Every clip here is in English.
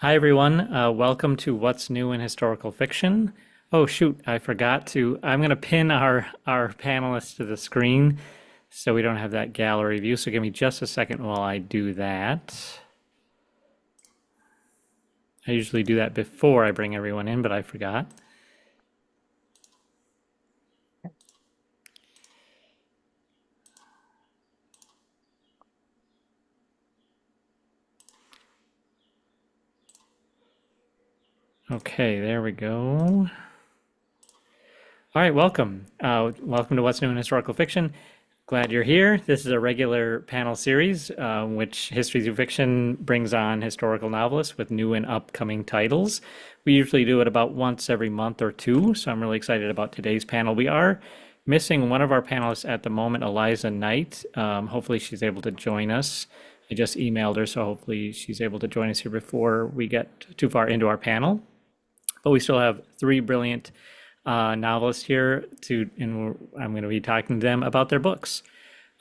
Hi, everyone. Welcome to What's New in Historical Fiction. Oh, shoot, I forgot to. I'm going to pin our panelists to the screen so we don't have that gallery view. So give me just a second while I do that. I usually do that before I bring everyone in, but I forgot. Okay, there we go. All right, welcome. Welcome to What's New in Historical Fiction. Glad you're here. This is a regular panel series, which History Through Fiction brings on historical novelists with new and upcoming titles. We usually do it about once every month or two, so I'm really excited about today's panel. We are missing one of our panelists at the moment, Eliza Knight. Hopefully she's able to join us. I just emailed her, so hopefully she's able to join us here before we get too far into our panel. But we still have three brilliant novelists here and I'm going to be talking to them about their books.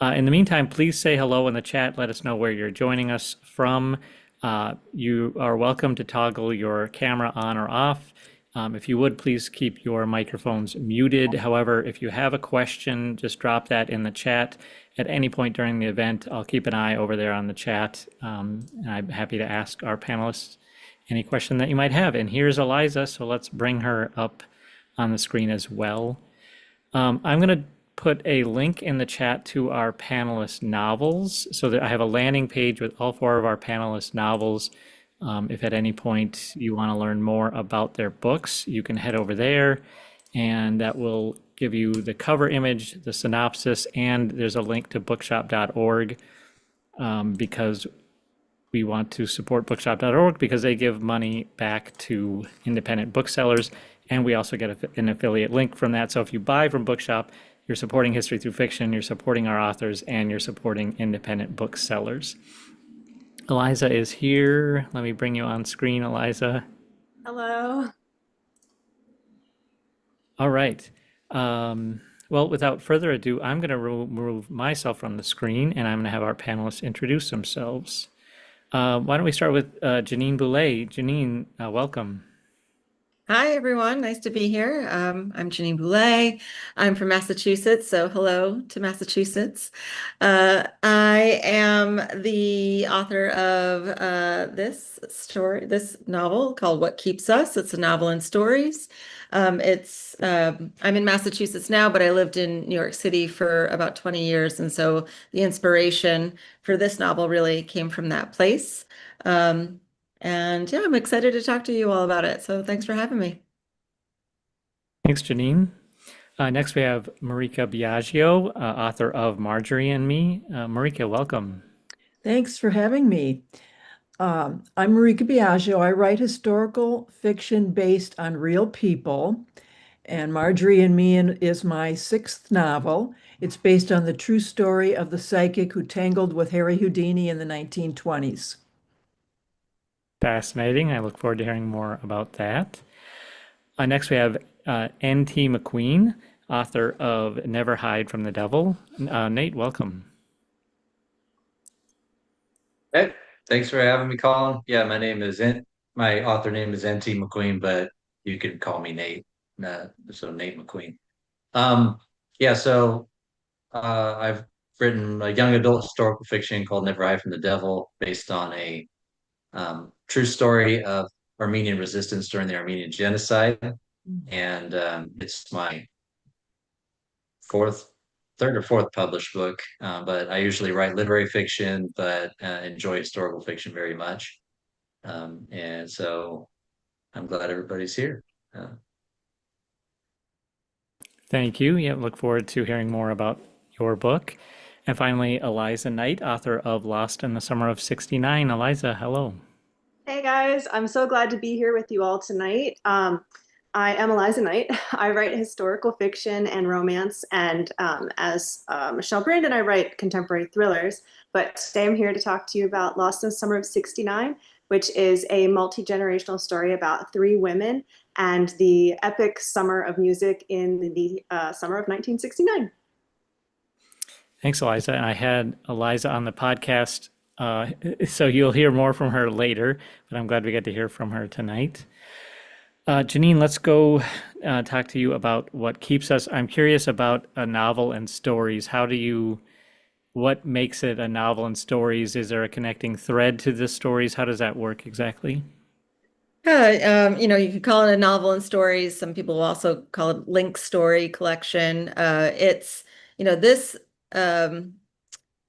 In the meantime, please say hello in the chat. Let us know where you're joining us from. You are welcome to toggle your camera on or off. If you would, please keep your microphones muted. However, if you have a question, just drop that in the chat at any point during the event. I'll keep an eye over there on the chat, and I'm happy to ask our panelists any question that you might have. And here's Eliza, so let's bring her up on the screen as well. I'm going to put a link in the chat to our panelist novels so that I have a landing page with all four of our panelist novels. If at any point you want to learn more about their books, you can head over there, and that will give you the cover image, the synopsis, and there's a link to bookshop.org because we want to support bookshop.org because they give money back to independent booksellers. And we also get an affiliate link from that. So if you buy from Bookshop, you're supporting History Through Fiction, you're supporting our authors, and you're supporting independent booksellers. Eliza is here. Let me bring you on screen, Eliza. Hello. All right. Well, without further ado, I'm going to remove myself from the screen, and I'm going to have our panelists introduce themselves. Why don't we start with Jeanine Boulay. Jeanine, welcome. Hi, everyone. Nice to be here. I'm Jeanine Boulay. I'm from Massachusetts, so hello to Massachusetts. I am the author of this novel called What Keeps Us. It's a novel and stories. I'm in Massachusetts now, but I lived in New York City for about 20 years, and so the inspiration for this novel really came from that place. And yeah, I'm excited to talk to you all about it. So thanks for having me. Thanks, Jeanine. Next, we have Maryka Biaggio, author of Marjorie and Me. Maryka, welcome. Thanks for having me. I'm Maryka Biaggio. I write historical fiction based on real people, and Marjorie and Me is my sixth novel. It's based on the true story of the psychic who tangled with Harry Houdini in the 1920s. Fascinating. I look forward to hearing more about that. Next, we have N.T. McQueen, author of Never Hide from the Devil. Nate, welcome. Hey, thanks for having me, Colin. Yeah, my author name is N.T. McQueen, but you can call me Nate. So Nate McQueen. Yeah, so I've written a young adult historical fiction called Never Hide from the Devil, based on a true story of Armenian resistance during the Armenian Genocide, and it's my third or fourth published book. But I usually write literary fiction, but enjoy historical fiction very much. And so I'm glad everybody's here. Thank you. Yeah, look forward to hearing more about your book. And finally, Eliza Knight, author of Lost in the Summer of '69. Eliza, hello. Hey guys, I'm so glad to be here with you all tonight. I am Eliza Knight. I write historical fiction and romance, and as Michelle Brandon, I write contemporary thrillers. But today I'm here to talk to you about Lost in the Summer of '69, which is a multi-generational story about three women and the epic summer of music in the summer of 1969. Thanks, Eliza. And I had Eliza on the podcast So you'll hear more from her later, but I'm glad we get to hear from her tonight. Jeanine, let's go talk to you about what keeps us. I'm curious about a novel and stories. What makes it a novel and stories? Is there a connecting thread to the stories? How does that work exactly? Yeah, you could call it a novel and stories. Some people will also call it link story collection. This um,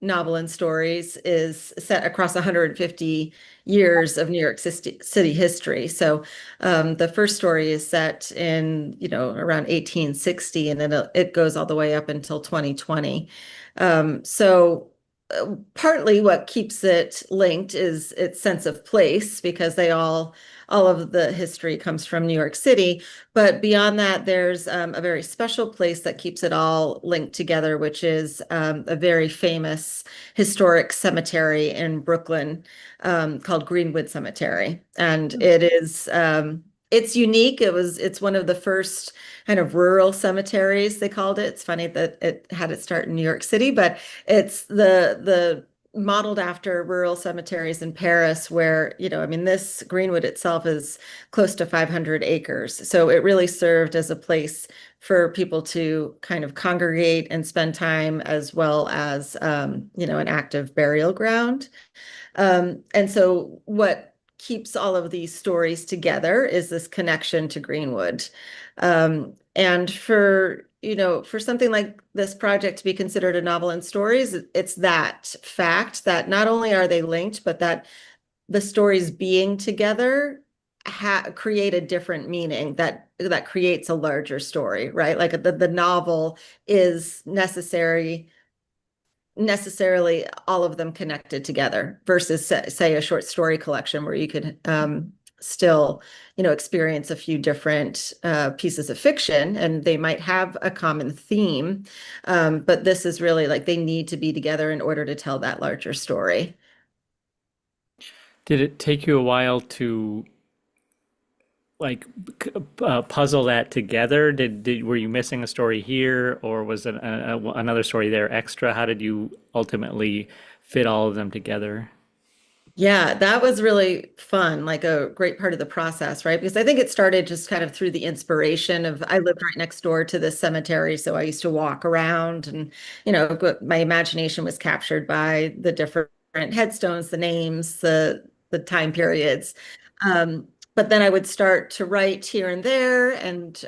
novel and stories is set across 150 years of New York City history. So the first story is set in, around 1860, and then it goes all the way up until 2020. Partly what keeps it linked is its sense of place, because all of the history comes from New York City. But beyond that, there's a very special place that keeps it all linked together, which is a very famous historic cemetery in Brooklyn called Greenwood Cemetery. And it's unique. It's one of the first kind of rural cemeteries, they called it. It's funny that it had its start in New York City, but it's the modeled after rural cemeteries in Paris, where, this Greenwood itself is close to 500 acres. So it really served as a place for people to kind of congregate and spend time, as well as, an active burial ground. And so what keeps all of these stories together is this connection to Greenwood. And for something like this project to be considered a novel and stories, it's that fact that not only are they linked, but that the stories being together create a different meaning that creates a larger story, right? Like the novel is necessarily all of them connected together, versus say a short story collection where you could still experience a few different pieces of fiction, and they might have a common theme, but this is really like they need to be together in order to tell that larger story. Did it take you a while to like puzzle that together? Were you missing a story here, or was it another story there extra? How did you ultimately fit all of them together? Yeah, that was really fun, like a great part of the process, right? Because I think it started just kind of through the inspiration of, I lived right next door to this cemetery, so I used to walk around, and, my imagination was captured by the different headstones, the names, the time periods. But then I would start to write here and there, and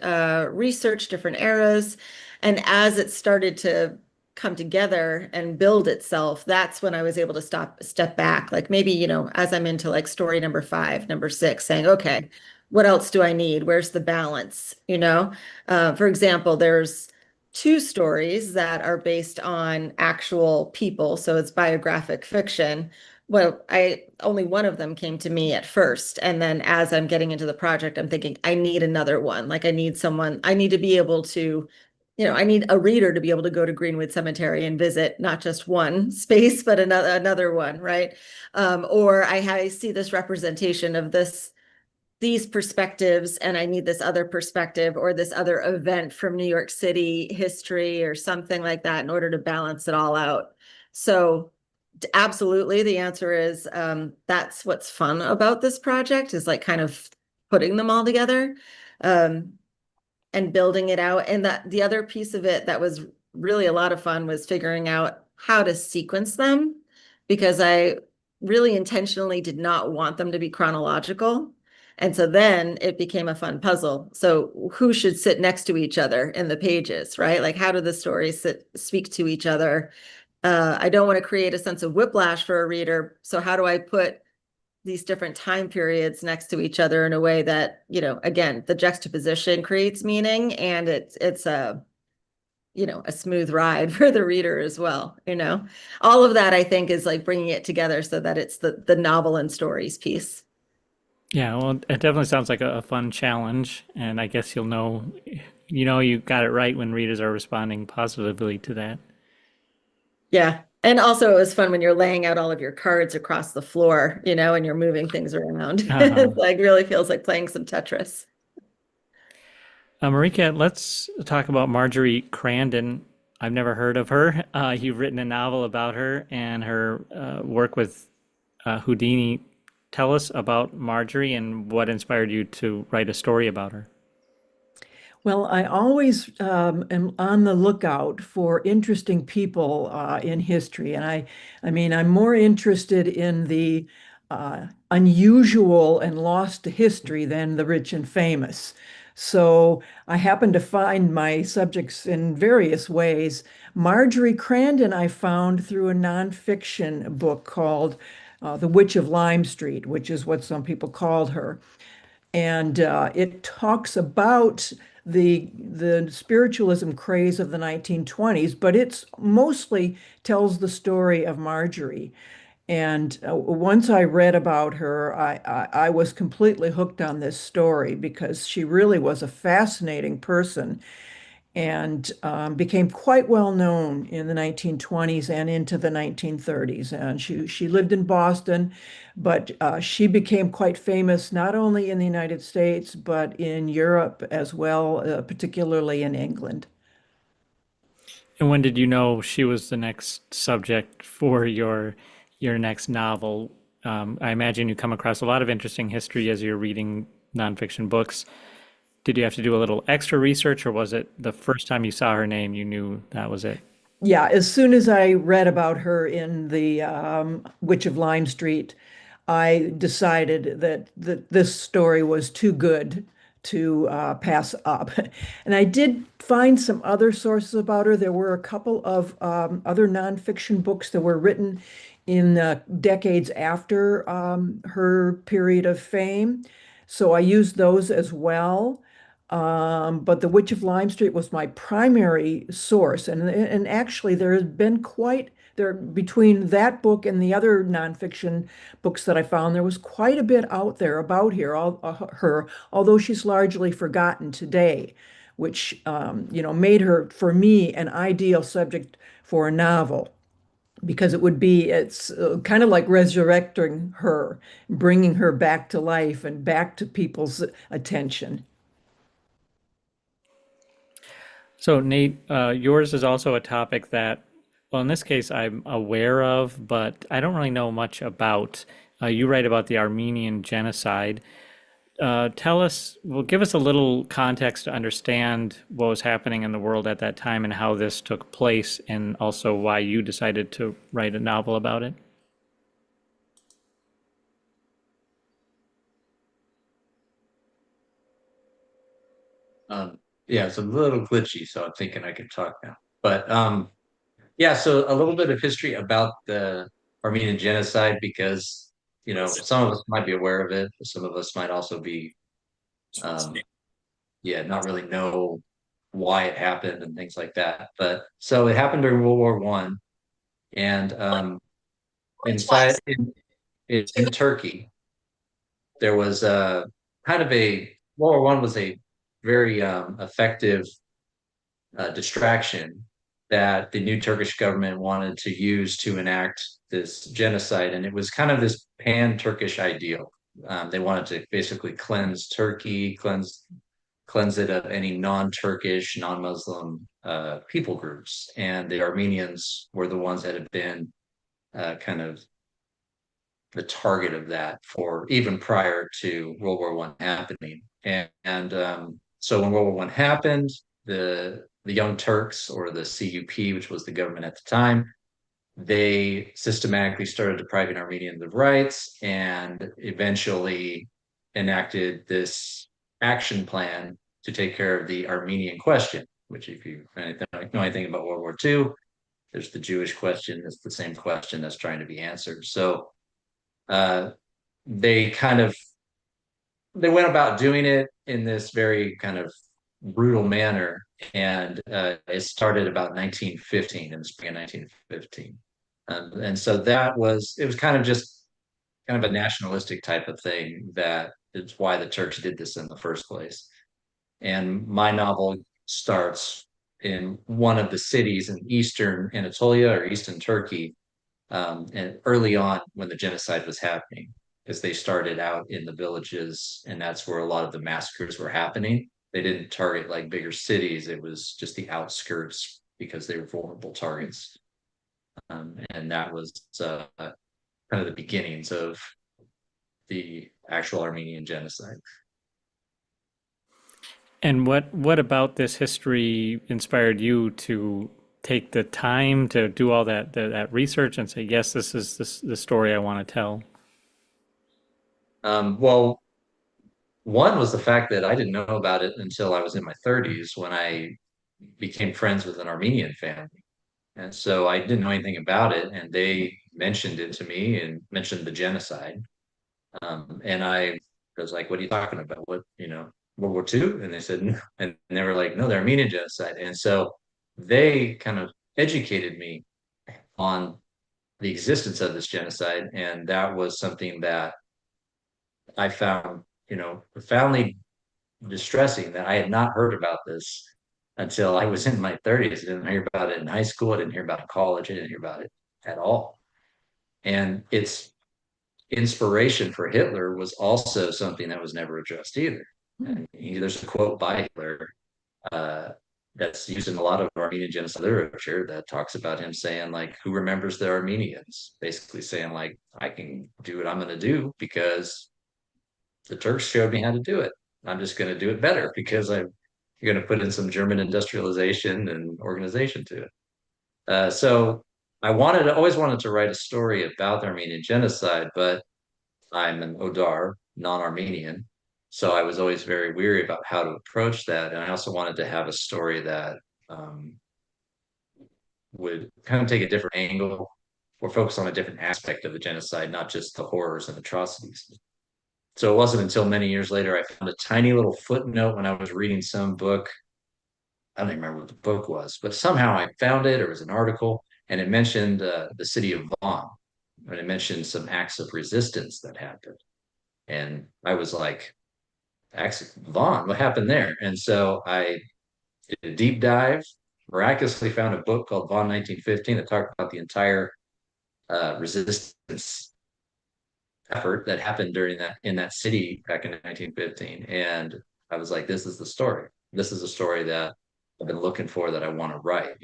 research different eras. And as it started to come together and build itself, that's when I was able to step back. Like maybe, as I'm into like story number 5, number 6, saying, okay, what else do I need? Where's the balance? For example, there's 2 stories that are based on actual people, so it's biographic fiction. Well, I only one of them came to me at first. And then as I'm getting into the project, I'm thinking, I need another one. Like I need to be able to, I need a reader to be able to go to Greenwood Cemetery and visit not just one space, but another one, right? Or I see this representation of these perspectives, and I need this other perspective or this other event from New York City history or something like that in order to balance it all out. So absolutely, the answer is that's what's fun about this project, is like kind of putting them all together. And building it out. And that the other piece of it that was really a lot of fun was figuring out how to sequence them, because I really intentionally did not want them to be chronological. And so then it became a fun puzzle. So who should sit next to each other in the pages, right? Like how do the stories speak to each other? I don't want to create a sense of whiplash for a reader. So how do I put these different time periods next to each other in a way that, again, the juxtaposition creates meaning, and it's a smooth ride for the reader as well. All of that I think is like bringing it together so that it's the novel and stories piece. Yeah, well, it definitely sounds like a fun challenge, and I guess you got it right when readers are responding positively to that. Yeah. And also it was fun when you're laying out all of your cards across the floor, and you're moving things around. Uh-huh. It's like really feels like playing some Tetris. Maryka, let's talk about Marjorie Crandon. I've never heard of her. You've written a novel about her and her work with Houdini. Tell us about Marjorie and what inspired you to write a story about her. Well, I always am on the lookout for interesting people in history, and I mean, I'm more interested in the unusual and lost to history than the rich and famous. So I happen to find my subjects in various ways. Marjorie Crandon I found through a nonfiction book called The Witch of Lime Street, which is what some people called her. And it talks about the spiritualism craze of the 1920s, but it's mostly tells the story of Marjorie. And once I read about her, I was completely hooked on this story because she really was a fascinating person and became quite well known in the 1920s and into the 1930s. And she lived in Boston, but she became quite famous not only in the United States, but in Europe as well, particularly in England. And when did you know she was the next subject for your next novel? I imagine you come across a lot of interesting history as you're reading nonfiction books. Did you have to do a little extra research, or was it the first time you saw her name, you knew that was it? Yeah, as soon as I read about her in the Witch of Lime Street, I decided that this story was too good to pass up. And I did find some other sources about her. There were a couple of other nonfiction books that were written in decades after her period of fame. So I used those as well. But The Witch of Lime Street was my primary source. And actually, there has been quite there between that book and the other nonfiction books that I found, there was quite a bit out there about her, although she's largely forgotten today, which made her, for me, an ideal subject for a novel because it's kind of like resurrecting her, bringing her back to life and back to people's attention. So, Nate, yours is also a topic that, well, in this case, I'm aware of, but I don't really know much about. You write about the Armenian Genocide. Well, give us a little context to understand what was happening in the world at that time and how this took place, and also why you decided to write a novel about it. Yeah, it's a little glitchy, so I'm thinking I can talk now. But yeah, so a little bit of history about the Armenian Genocide because, some of us might be aware of it, but some of us might also be, um, yeah, not really know why it happened and things like that. But so it happened during World War One, and inside in Turkey, there was a kind of a World War One was a very effective distraction that the new Turkish government wanted to use to enact this genocide. And it was kind of this pan-Turkish ideal. They wanted to basically cleanse Turkey, cleanse it of any non-Turkish, non-Muslim people groups. And the Armenians were the ones that had been kind of the target of that for even prior to World War One happening. And so when World War One happened, the Young Turks or the CUP, which was the government at the time, they systematically started depriving Armenians of rights and eventually enacted this action plan to take care of the Armenian question, which if you know anything about World War II, there's the Jewish question. It's the same question that's trying to be answered. So uh, they kind of they went about doing it in this very kind of brutal manner, and it started about 1915 in the spring of 1915, and so it was kind of just kind of a nationalistic type of thing that is why the Turks did this in the first place. And my novel starts in one of the cities in eastern Anatolia or eastern Turkey, and early on when the genocide was happening, because they started out in the villages, and that's where a lot of the massacres were happening. They didn't target like bigger cities; it was just the outskirts because they were vulnerable targets. And that was kind of the beginnings of the actual Armenian genocide. And what about this history inspired you to take the time to do all that research and say, yes, this is the story I want to tell? Well, one was the fact that I didn't know about it until I was in my 30s when I became friends with an Armenian family. And so I didn't know anything about it, and they mentioned it to me and mentioned the genocide. And I was like, "What are you talking about? What, World War II?" And they said, "No." And they were like, "No, the Armenian genocide." And so they kind of educated me on the existence of this genocide, and that was something that I found, profoundly distressing that I had not heard about this until I was in my 30s. I didn't hear about it in high school. I didn't hear about it in college. I didn't hear about it at all. And its inspiration for Hitler was also something that was never addressed either. And there's a quote by Hitler uh, that's used in a lot of Armenian genocide literature that talks about him saying, like, who remembers the Armenians? Basically saying, like, I can do what I'm going to do because the Turks showed me how to do it. I'm just going to do it better because I'm going to put in some German industrialization and organization to it. So always wanted to write a story about the Armenian genocide, but I'm an Odar, non-Armenian. So I was always very weary about how to approach that. And I also wanted to have a story that um, would kind of take a different angle or focus on a different aspect of the genocide, not just the horrors and atrocities. So it wasn't until many years later I found a tiny little footnote when I was reading some book. I don't even remember what the book was, but somehow I found it. It was an article, and it mentioned the city of Von, and it mentioned some acts of resistance that happened. And I was like, acts of Von, what happened there? And so I did a deep dive, miraculously found a book called Von 1915 that talked about the entire resistance effort that happened during that in that city back in 1915. And I was like, this is the story. This is a story that I've been looking for that I want to write,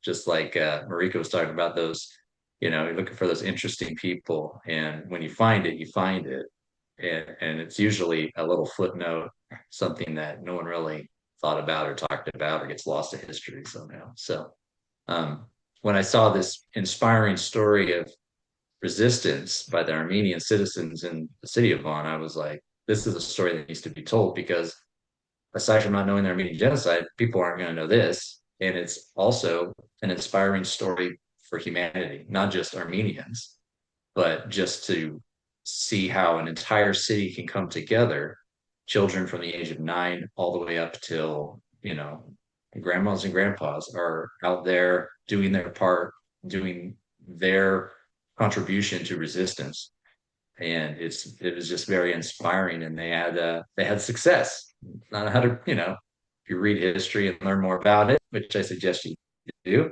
just like Maryka was talking about those, you're looking for those interesting people. And when you find it, you find it. And it's usually a little footnote, something that no one really thought about or talked about or gets lost to history somehow. So um, when I saw this inspiring story of resistance by the Armenian citizens in the city of Van, I was like, this is a story that needs to be told because aside from not knowing the Armenian genocide, people aren't going to know this. And it's also an inspiring story for humanity, not just Armenians, but just to see how an entire city can come together, children from the age of 9 all the way up till, grandmas and grandpas are out there doing their part, doing their contribution to resistance. And it was just very inspiring, and they had success. Not how to, if you read history and learn more about it, which I suggest you do,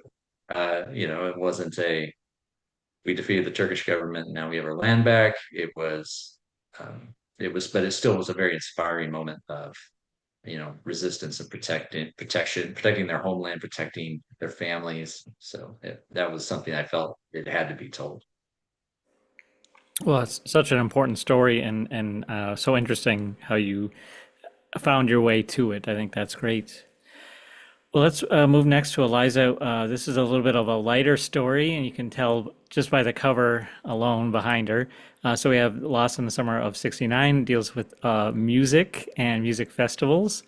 it wasn't we defeated the Turkish government. Now we have our land back. But it still was a very inspiring moment of, resistance and protecting their homeland, protecting their families. So that was something I felt it had to be told. Well, it's such an important story and so interesting how you found your way to it. I think that's great. Well, let's move next to Eliza. This is a little bit of a lighter story, and you can tell just by the cover alone behind her. So we have Lost in the Summer of '69, deals with music and music festivals.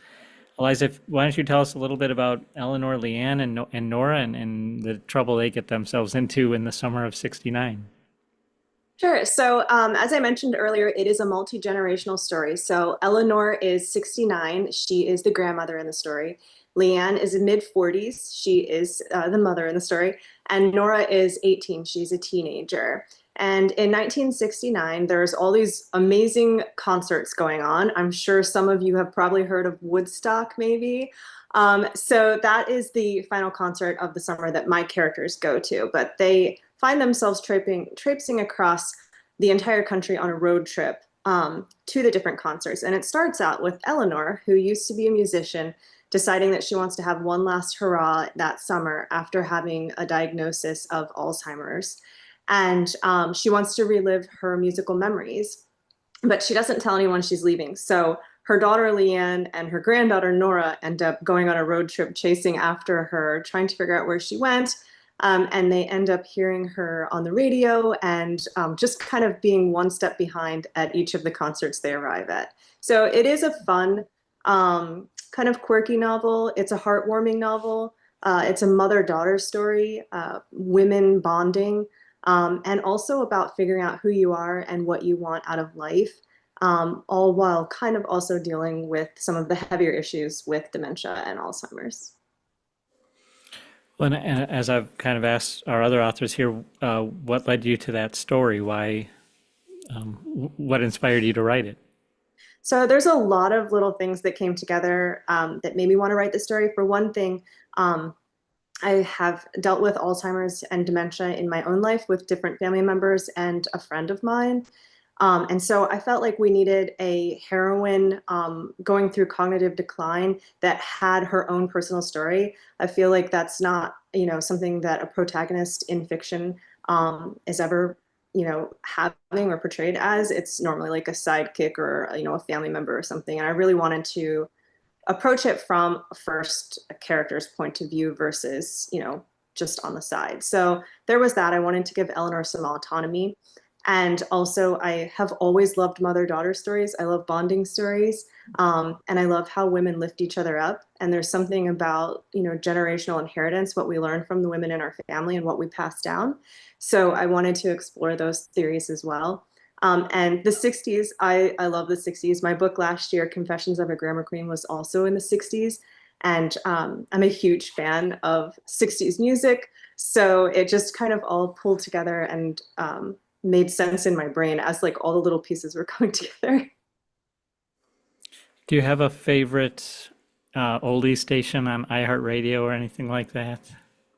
Eliza, why don't you tell us a little bit about Eleanor, Leanne, and Nora and the trouble they get themselves into in the summer of '69? Sure. So, as I mentioned earlier, it is a multi-generational story. So, Eleanor is 69. She is the grandmother in the story. Leanne is in mid-40s. She is the mother in the story. And Nora is 18. She's a teenager. And in 1969, there's all these amazing concerts going on. I'm sure some of you have probably heard of Woodstock, maybe. So that is the final concert of the summer that my characters go to. But they find themselves traipsing across the entire country on a road trip to the different concerts. And it starts out with Eleanor, who used to be a musician, deciding that she wants to have one last hurrah that summer after having a diagnosis of Alzheimer's. and she wants to relive her musical memories, but she doesn't tell anyone she's leaving. So her daughter Leanne and her granddaughter Nora end up going on a road trip chasing after her, trying to figure out where she went. And they end up hearing her on the radio and just kind of being one step behind at each of the concerts they arrive at. So it is a fun, kind of quirky novel. It's a heartwarming novel. It's a mother-daughter story, women bonding, and also about figuring out who you are and what you want out of life, all while kind of also dealing with some of the heavier issues with dementia and Alzheimer's. Well, and as I've kind of asked our other authors here, what led you to that story? Why, what inspired you to write it? So there's a lot of little things that came together that made me want to write the story. For one thing, I have dealt with Alzheimer's and dementia in my own life with different family members and a friend of mine. And so I felt like we needed a heroine going through cognitive decline that had her own personal story. I feel like that's not, something that a protagonist in fiction is ever, having or portrayed as. It's normally like a sidekick or, a family member or something. And I really wanted to approach it from a first character's point of view versus, just on the side. So there was that. I wanted to give Eleanor some autonomy. And also, I have always loved mother-daughter stories. I love bonding stories. And I love how women lift each other up. And there's something about, generational inheritance, what we learn from the women in our family and what we pass down. So I wanted to explore those theories as well. And the 60s, I love the 60s. My book last year, Confessions of a Grammar Queen, was also in the 60s. And I'm a huge fan of 60s music. So it just kind of all pulled together and made sense in my brain as like all the little pieces were coming together. Do you have a favorite oldie station on iHeartRadio or anything like that?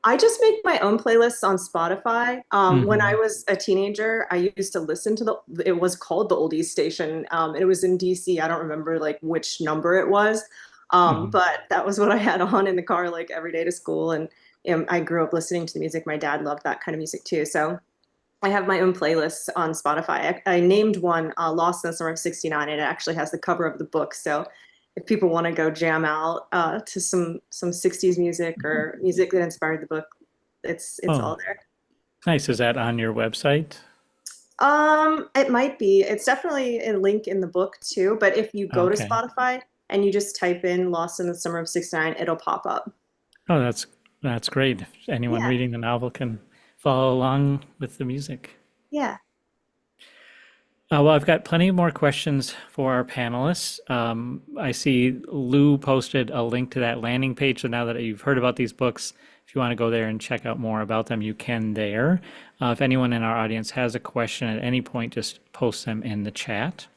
I just make my own playlists on Spotify. When I was a teenager, I used to listen to it was called the Oldies Station. It was in DC. I don't remember like which number it was. But that was what I had on in the car like every day to school. And I grew up listening to the music. My dad loved that kind of music too. So I have my own playlists on Spotify. I named one Lost in the Summer of '69, and it actually has the cover of the book. So if people want to go jam out to some 60s music or music that inspired the book, it's all there. Nice. Is that on your website? It might be. It's definitely a link in the book too. But if you go to Spotify and you just type in Lost in the Summer of '69, it'll pop up. Oh, that's great. If anyone reading the novel can follow along with the music. Yeah. Well, I've got plenty more questions for our panelists. I see Lou posted a link to that landing page. So now that you've heard about these books, if you want to go there and check out more about them, you can there. If anyone in our audience has a question at any point, just post them in the chat.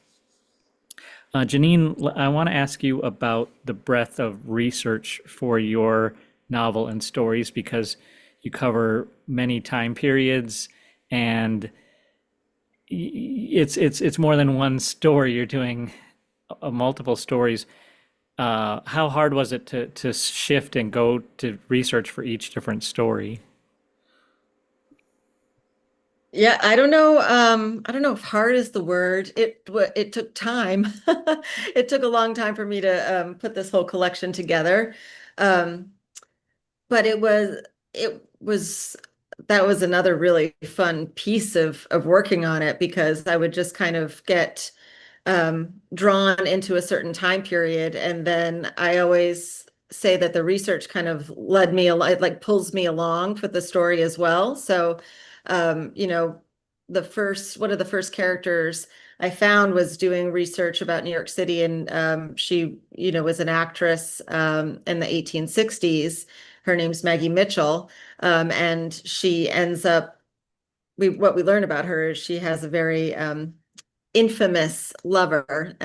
Jeanine, I want to ask you about the breadth of research for your novel and stories, because you cover many time periods and it's more than one story. You're doing multiple stories. How hard was it to shift and go to research for each different story? Yeah, I don't know. I don't know if hard is the word. It took time. It took a long time for me to put this whole collection together. But it was that was another really fun piece of working on it, because I would just kind of get drawn into a certain time period, and then I always say that the research kind of led me, like pulls me along with the story as well. So one of the first characters I found was doing research about New York City, and she was an actress in the 1860s. Her name's Maggie Mitchell, and she ends up. What we learn about her is she has a very infamous lover,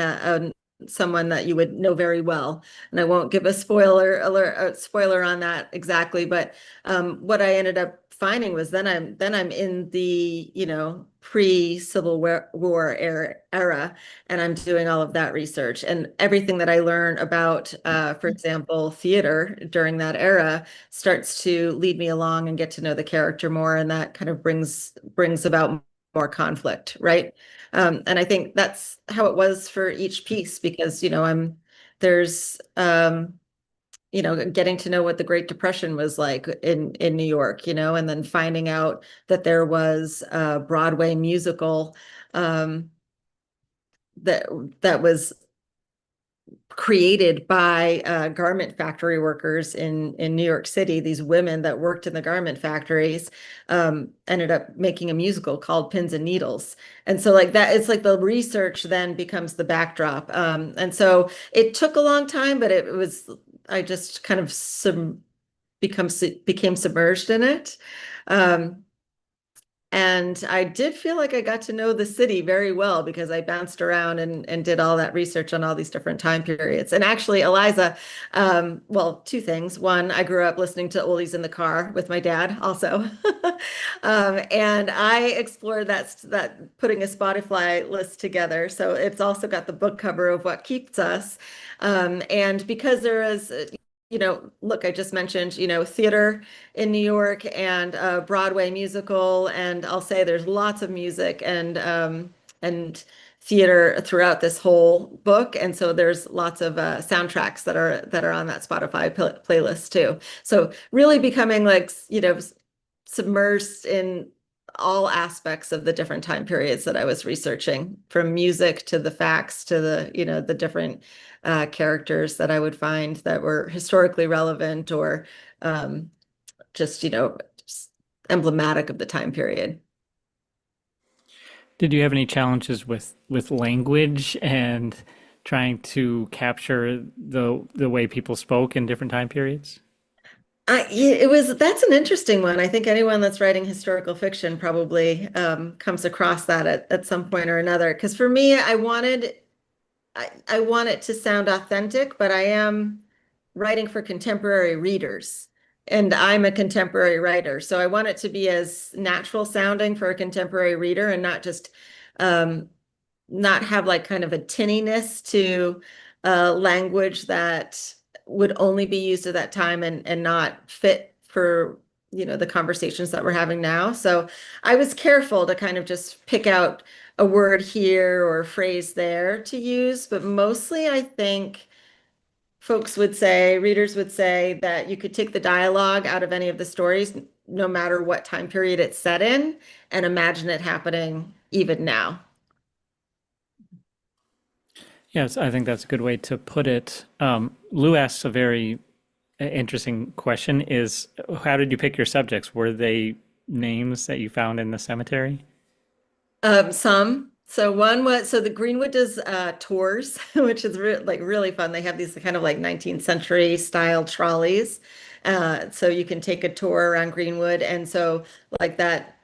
someone that you would know very well. And I won't give a spoiler on that exactly, but what I ended up finding was then I'm in the, pre-Civil War era, and I'm doing all of that research, and everything that I learn about, for example, theater during that era starts to lead me along and get to know the character more, and that kind of brings about more conflict, right? And I think that's how it was for each piece, because there's getting to know what the Great Depression was like in New York, and then finding out that there was a Broadway musical that was created by garment factory workers in New York City. These women that worked in the garment factories ended up making a musical called Pins and Needles. And so like that, it's like the research then becomes the backdrop. And so it took a long time, but I just kind of became submerged in it. And I did feel like I got to know the city very well because I bounced around and did all that research on all these different time periods. And actually, Eliza, well, two things. One, I grew up listening to oldies in the car with my dad also. And I explored that putting a Spotify list together. So it's also got the book cover of What Keeps Us. And because there is, look, I just mentioned, theater in New York and a Broadway musical, and I'll say there's lots of music and theater throughout this whole book, and so there's lots of soundtracks that are on that Spotify playlist too. So really becoming like submersed in all aspects of the different time periods that I was researching, from music to the facts to the different characters that I would find that were historically relevant or just emblematic of the time period. Did you have any challenges with language and trying to capture the way people spoke in different time periods? That's an interesting one. I think anyone that's writing historical fiction probably comes across that at some point or another. Because for me, I want it to sound authentic, but I am writing for contemporary readers, and I'm a contemporary writer. So I want it to be as natural sounding for a contemporary reader and not just not have like kind of a tinniness to language that would only be used at that time and not fit for the conversations that we're having now. So I was careful to kind of just pick out a word here or a phrase there to use, but mostly I think readers would say that you could take the dialogue out of any of the stories, no matter what time period it's set in, and imagine it happening even now. Yes, I think that's a good way to put it. Lou asks a very interesting question is, how did you pick your subjects? Were they names that you found in the cemetery? Some. So the Greenwood does tours, which is really fun. They have these kind of like 19th century style trolleys. So you can take a tour around Greenwood. And so like that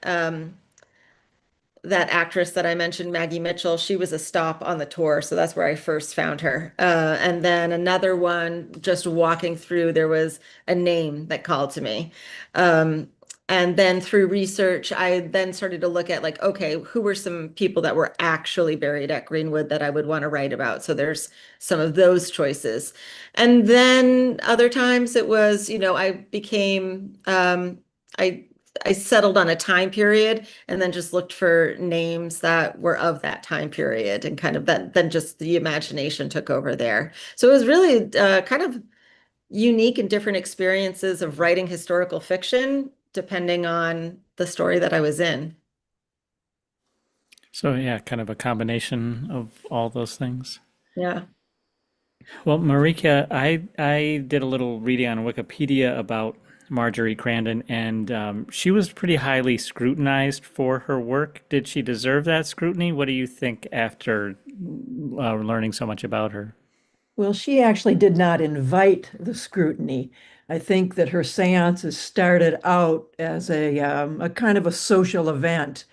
actress that I mentioned, Maggie Mitchell, she was a stop on the tour. So that's where I first found her. And then another one, just walking through, there was a name that called to me. And then through research, I then started to look at like, okay, who were some people that were actually buried at Greenwood that I would want to write about? So there's some of those choices. And then other times it was, I settled on a time period and then just looked for names that were of that time period, and kind of then just the imagination took over there. So it was really kind of unique and different experiences of writing historical fiction, depending on the story that I was in. So yeah, kind of a combination of all those things. Yeah. Well, Marika, I did a little reading on Wikipedia about Marjorie Crandon, and she was pretty highly scrutinized for her work. Did she deserve that scrutiny? What do you think after learning so much about her? Well, she actually did not invite the scrutiny. I think that her seances started out as a kind of a social event.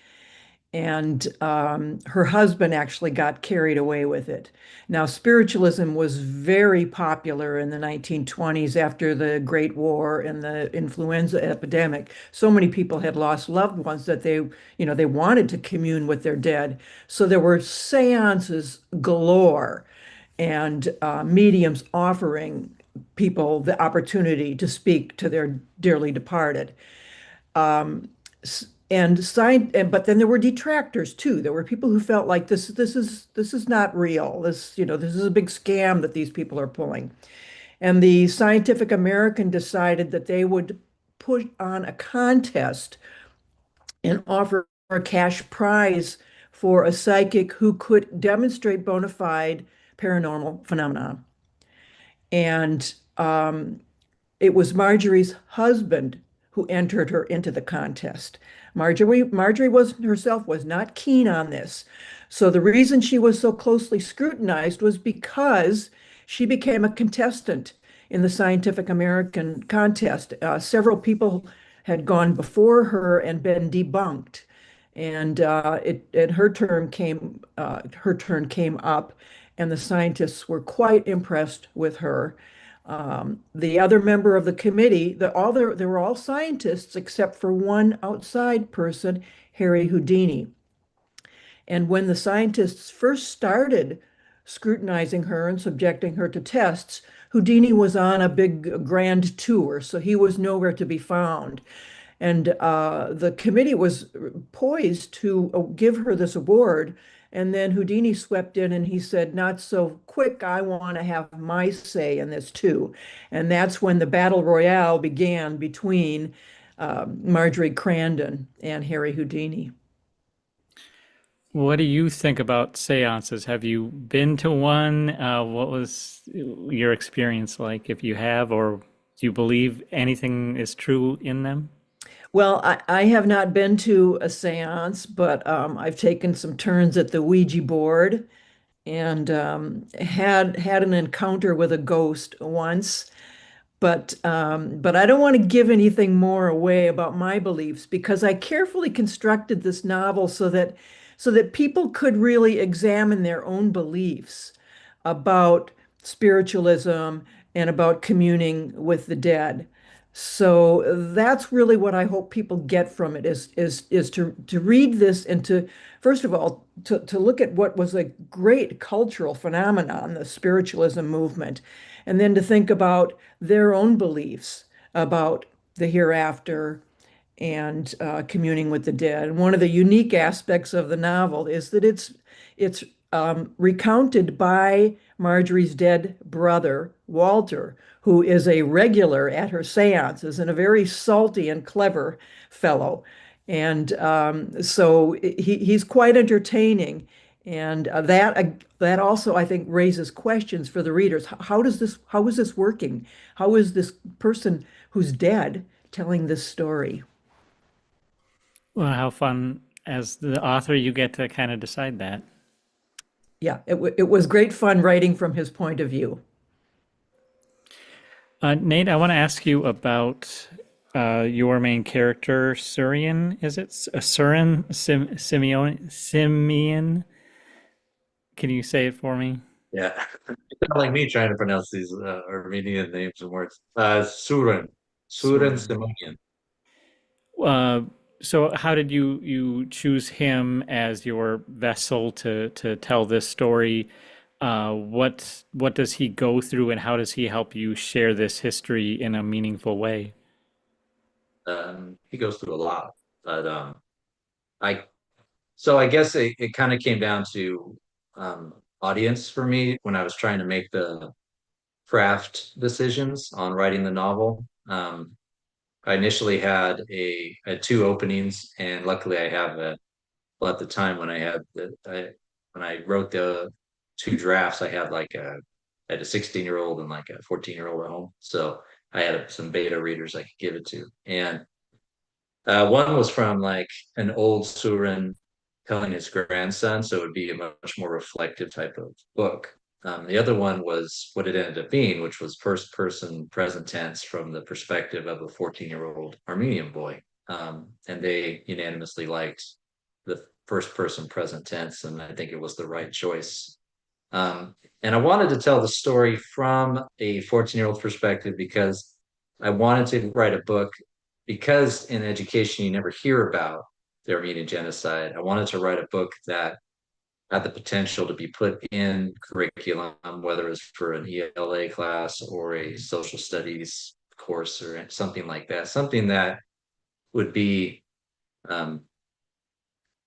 and her husband actually got carried away with it. Now, spiritualism was very popular in the 1920s after the Great War and the influenza epidemic. So many people had lost loved ones that they wanted to commune with their dead. So there were séances galore and mediums offering people the opportunity to speak to their dearly departed. Um, but then there were detractors too. There were people who felt like this is not real. This is a big scam that these people are pulling. And the Scientific American decided that they would put on a contest and offer a cash prize for a psychic who could demonstrate bona fide paranormal phenomena. And it was Marjorie's husband who entered her into the contest. Marjorie was not keen on this. So the reason she was so closely scrutinized was because she became a contestant in the Scientific American contest. Several people had gone before her and been debunked, and her turn came up, and the scientists were quite impressed with her. The other member of the committee, they were all scientists except for one outside person, Harry Houdini. And when the scientists first started scrutinizing her and subjecting her to tests, Houdini was on a big grand tour, so he was nowhere to be found. And the committee was poised to give her this award. And then Houdini swept in and he said, "Not so quick. I want to have my say in this too." And that's when the battle royale began between Marjorie Crandon and Harry Houdini. What do you think about seances? Have you been to one? What was your experience like, if you have, or do you believe anything is true in them? Well, I have not been to a seance, but I've taken some turns at the Ouija board and had an encounter with a ghost once. But I don't want to give anything more away about my beliefs because I carefully constructed this novel so that people could really examine their own beliefs about spiritualism and about communing with the dead. So that's really what I hope people get from it is to read this and to first of all to look at what was a great cultural phenomenon, the spiritualism movement, and then to think about their own beliefs about the hereafter and communing with the dead. And one of the unique aspects of the novel is that it's recounted by Marjorie's dead brother, Walter, who is a regular at her seances and a very salty and clever fellow. And so he's quite entertaining. And that also, I think, raises questions for the readers. How is this working? How is this person who's dead telling this story? Well, how fun as the author you get to kind of decide that. Yeah, it was great fun writing from his point of view. Nate, I want to ask you about your main character, Surian. Is it Surin? Simeon? Can you say it for me? Yeah. It's not like me trying to pronounce these Armenian names and words. Surin Surin. Simonian. Uh, so how did you choose him as your vessel to tell this story? What does he go through, and how does he help you share this history in a meaningful way? He goes through a lot, but I so I guess it kind of came down to audience for me when I was trying to make the craft decisions on writing the novel. I initially had two openings, and luckily I have well, at the time when when I wrote the two drafts, I had a 16-year-old and like a 14-year-old at home, so I had some beta readers I could give it to, and one was from like an old Surin telling his grandson, so it would be a much more reflective type of book. The other one was what it ended up being, which was first person present tense from the perspective of a 14-year-old Armenian boy. And they unanimously liked first person present tense, and I think it was the right choice. And I wanted to tell the story from a 14-year-old perspective because I wanted to write a book, because in education you never hear about the Armenian Genocide. I wanted to write a book that had the potential to be put in curriculum, whether it's for an ELA class or a social studies course or something like that, something that would be um,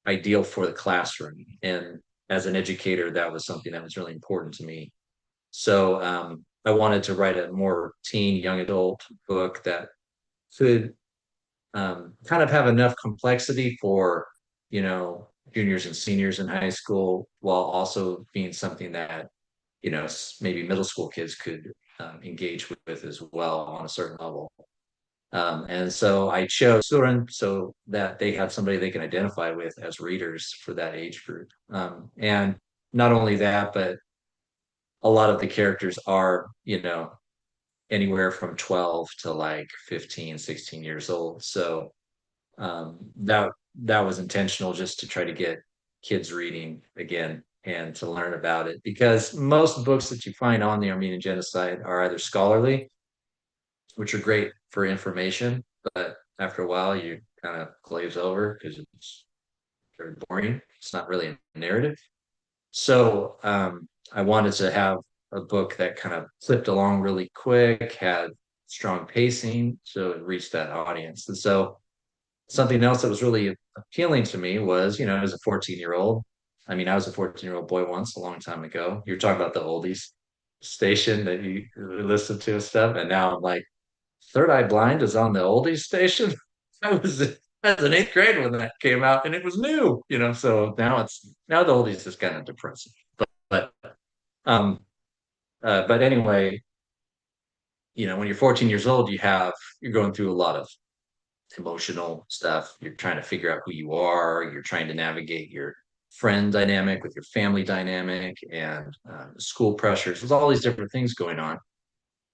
ideal for the classroom. And as an educator, that was something that was really important to me. So I wanted to write a more teen, young adult book that could kind of have enough complexity for, juniors and seniors in high school, while also being something that, maybe middle school kids could engage with as well on a certain level. And so I chose Surin so that they have somebody they can identify with as readers for that age group. And not only that, but a lot of the characters are, anywhere from 12 to like 15, 16 years old. So that was intentional, just to try to get kids reading again and to learn about it, because most books that you find on the Armenian Genocide are either scholarly, which are great for information, but after a while you kind of glaze over because it's very boring. It's not really a narrative. So I wanted to have a book that kind of flipped along really quick, had strong pacing, so it reached that audience. And so something else that was really appealing to me was, as a 14-year-old, I mean, I was a 14-year-old boy once, a long time ago. You're talking about the oldies station that you listen to and stuff. And now I'm like, Third Eye Blind is on the oldies station. I was in eighth grade when that came out, and it was new, so now the oldies is kind of depressing. But um but anyway, when you're 14 years old, you're going through a lot of emotional stuff. You're trying to figure out who you are. You're trying to navigate your friend dynamic with your family dynamic, and school pressures. There's all these different things going on.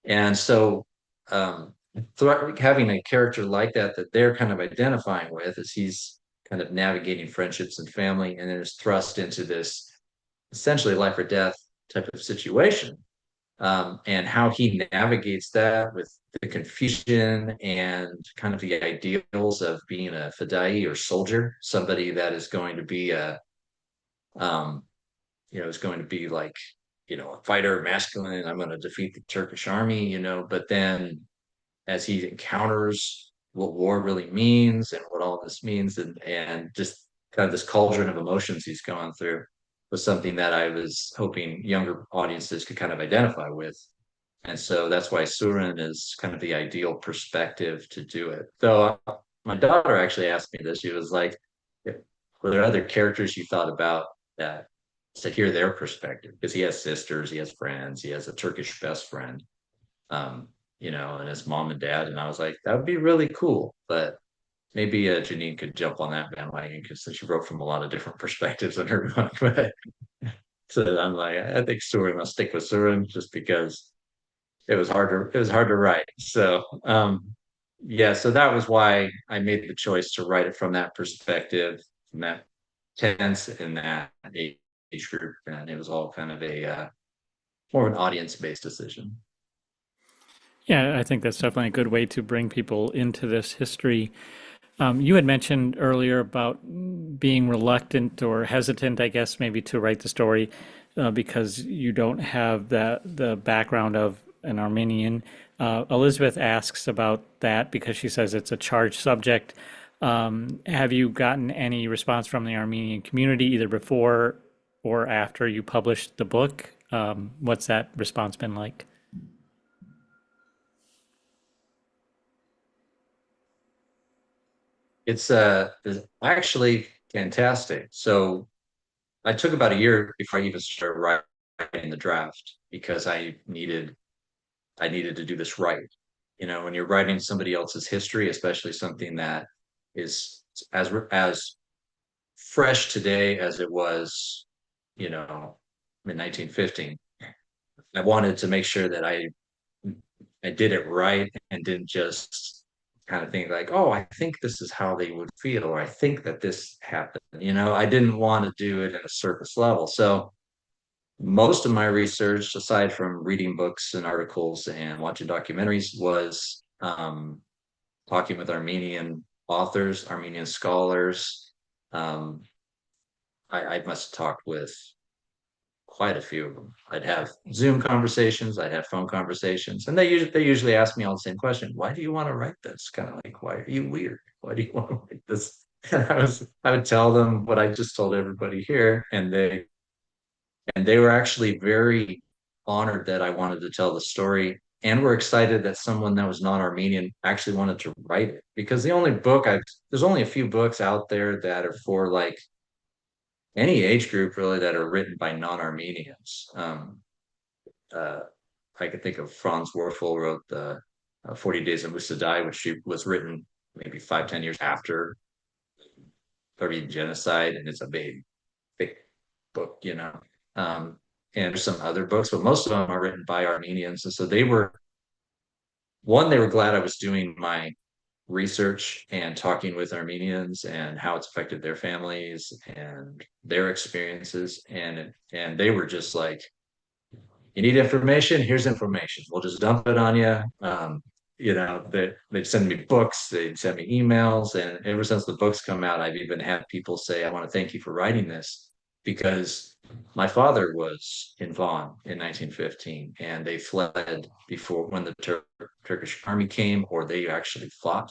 And so having a character like that they're kind of identifying with, as he's kind of navigating friendships and family, and then is thrust into this essentially life or death type of situation, and how he navigates that with the confusion and kind of the ideals of being a fidei or soldier, somebody that is going to be um, is going to be like, a fighter, masculine. I'm going to defeat the Turkish army, but then as he encounters what war really means and what all this means, and just kind of this cauldron of emotions he's going through, was something that I was hoping younger audiences could kind of identify with. And so that's why Surin is kind of the ideal perspective to do it. Though my daughter actually asked me this. She was like, were there other characters you thought about that, to hear their perspective? Because he has sisters, he has friends, he has a Turkish best friend, um, and his mom and dad. And I was like, that would be really cool. But maybe Jeanine could jump on that bandwagon, because she wrote from a lot of different perspectives in her book. But so I'm like, I think Surin, I'll stick with Surin, just because it was hard to write. So yeah, so that was why I made the choice to write it from that perspective, from that tense in that age group. And it was all kind of a more of an audience-based decision. Yeah, I think that's definitely a good way to bring people into this history. You had mentioned earlier about being reluctant or hesitant, I guess, maybe to write the story because you don't have the background of an Armenian. Elizabeth asks about that because she says it's a charged subject. Have you gotten any response from the Armenian community either before or after you published the book? What's that response been like? It's actually fantastic. So I took about a year before I even started writing the draft, because I needed to do this right. When you're writing somebody else's history, especially something that is as fresh today as it was, in 1915, I wanted to make sure that I did it right and didn't just kind of think like, oh, I think this is how they would feel, or I think that this happened. I didn't want to do it at a surface level. So most of my research, aside from reading books and articles and watching documentaries, was talking with Armenian authors, Armenian scholars. Um, I must have talked with quite a few of them. I'd have Zoom conversations, I'd have phone conversations, and they usually ask me all the same question: Why do you want to write this? Kind of like, why are you weird? Why do you want to write this? I would tell them what I just told everybody here, and they were actually very honored that I wanted to tell the story, and were excited that someone that was non-Armenian actually wanted to write it. Because there's only a few books out there that are for like any age group really that are written by non-Armenians. Uh, I could think of Franz Werfel wrote the 40 Days of Musadai, which was written maybe 5-10 years after the Armenian Genocide, and it's a big, big book. And there's some other books, but most of them are written by Armenians. And so they were glad I was doing my research and talking with Armenians and how it's affected their families and their experiences. And they were just like, you need information, here's information. We'll just dump it on you. They'd send me books, they'd send me emails. And ever since the books come out, I've even had people say, I want to thank you for writing this, because my father was in Vaughan in 1915, and they fled before when the Turkish army came, or they actually fought,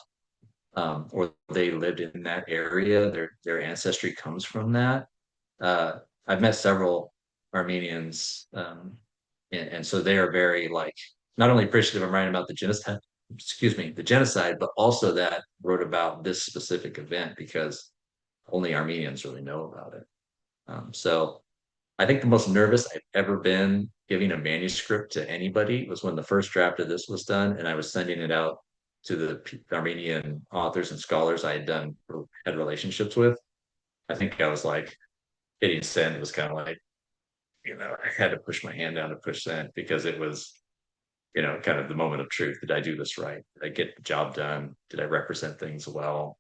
or they lived in that area. Their ancestry comes from that. I've met several Armenians, and so they are very like not only appreciative of writing about the genocide, but also that wrote about this specific event, because only Armenians really know about it. So I think the most nervous I've ever been giving a manuscript to anybody was when the first draft of this was done, and I was sending it out to the Armenian authors and scholars I had relationships with. I think I was like hitting send was kind of like, I had to push my hand down to push send, because it was, kind of the moment of truth. Did I do this right? Did I get the job done? Did I represent things well?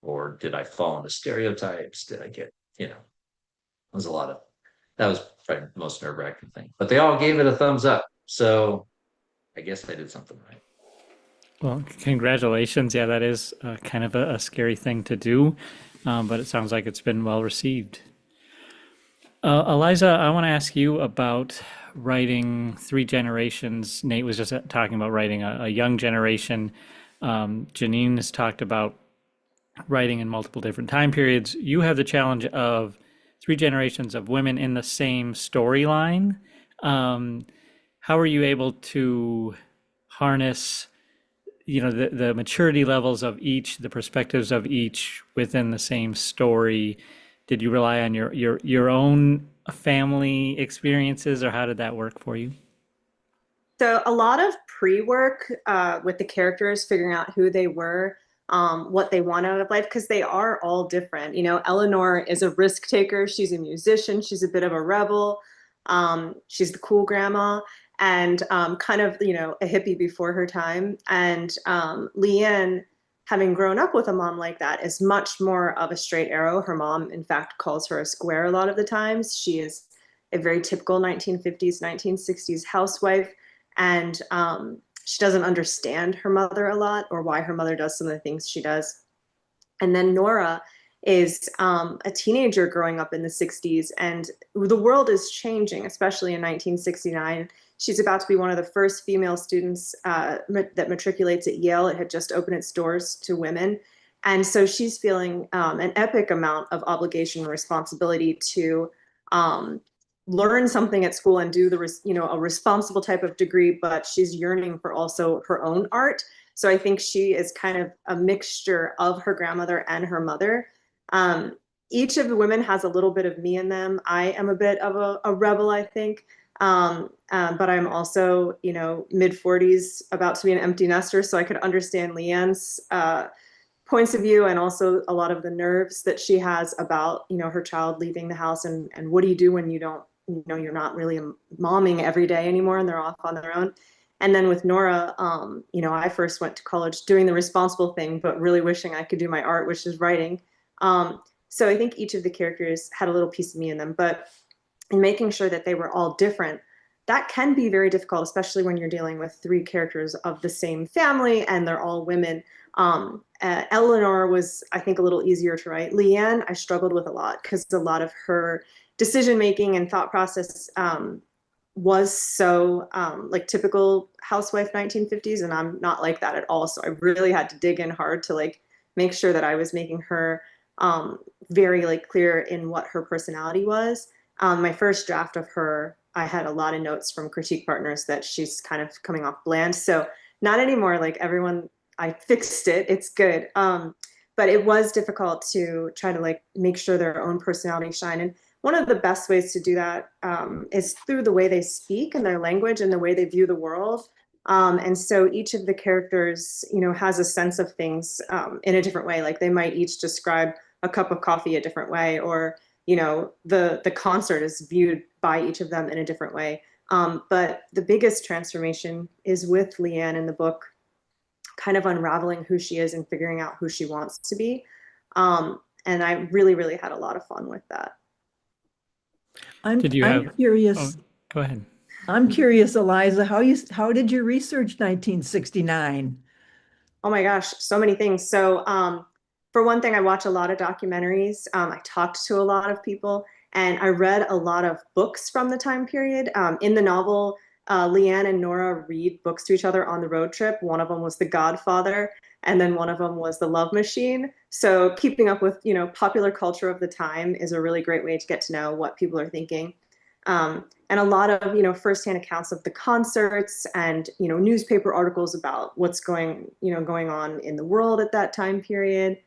Or did I fall into stereotypes? Did I get, it was that was probably the most nerve-wracking thing. But they all gave it a thumbs up. So I guess I did something right. Well, congratulations. Yeah, that is kind of a scary thing to do, but it sounds like it's been well received. Eliza, I want to ask you about writing three generations. Nate was just talking about writing a young generation. Jeanine has talked about writing in multiple different time periods. You have the challenge of three generations of women in the same storyline. How are you able to harness, the maturity levels of each, the perspectives of each within the same story? Did you rely on your own family experiences, or how did that work for you? So a lot of pre-work with the characters, figuring out who they were, what they want out of life, because they are all different. Eleanor is a risk taker. She's a musician. She's a bit of a rebel. She's the cool grandma, and kind of, a hippie before her time. And Leanne, having grown up with a mom like that, is much more of a straight arrow. Her mom, in fact, calls her a square a lot of the times. She is a very typical 1950s, 1960s housewife. And she doesn't understand her mother a lot, or why her mother does some of the things she does. And then Nora is a teenager growing up in the 60s, and the world is changing, especially in 1969. She's about to be one of the first female students that matriculates at Yale. It had just opened its doors to women. And so she's feeling an epic amount of obligation and responsibility to learn something at school and do a responsible type of degree, but she's yearning for also her own art. So I think she is kind of a mixture of her grandmother and her mother. Each of the women has a little bit of me in them. I am a bit of a rebel, I think. But I'm also, mid 40s, about to be an empty nester. So I could understand Leanne's points of view, and also a lot of the nerves that she has about, her child leaving the house, and what do you do when you don't, you're not really momming every day anymore and they're off on their own. And then with Nora, I first went to college doing the responsible thing, but really wishing I could do my art, which is writing. So I think each of the characters had a little piece of me in them, but in making sure that they were all different, that can be very difficult, especially when you're dealing with three characters of the same family and they're all women. Eleanor was, I think, a little easier to write. Leanne, I struggled with a lot because a lot of her decision making and thought process was so like typical housewife 1950s, and I'm not like that at all. So I really had to dig in hard to like make sure that I was making her very like clear in what her personality was. My first draft of her, I had a lot of notes from critique partners that she's kind of coming off bland. So not anymore. Like everyone, I fixed it. It's good. But it was difficult to try to like make sure their own personality shine. And one of the best ways to do that is through the way they speak and their language and the way they view the world. And so each of the characters, has a sense of things in a different way. Like they might each describe a cup of coffee a different way, or the concert is viewed by each of them in a different way. But the biggest transformation is with Leanne in the book, kind of unraveling who she is and figuring out who she wants to be. And I really, really had a lot of fun with that. I'm curious. Oh, go ahead. I'm curious, Eliza, how did you research 1969? Oh my gosh, so many things. So for one thing, I watch a lot of documentaries. I talked to a lot of people, and I read a lot of books from the time period. In the novel, Leanne and Nora read books to each other on the road trip. One of them was The Godfather, and then one of them was The Love Machine. So keeping up with, popular culture of the time is a really great way to get to know what people are thinking. And a lot of, firsthand accounts of the concerts and, newspaper articles about what's going on in the world at that time period.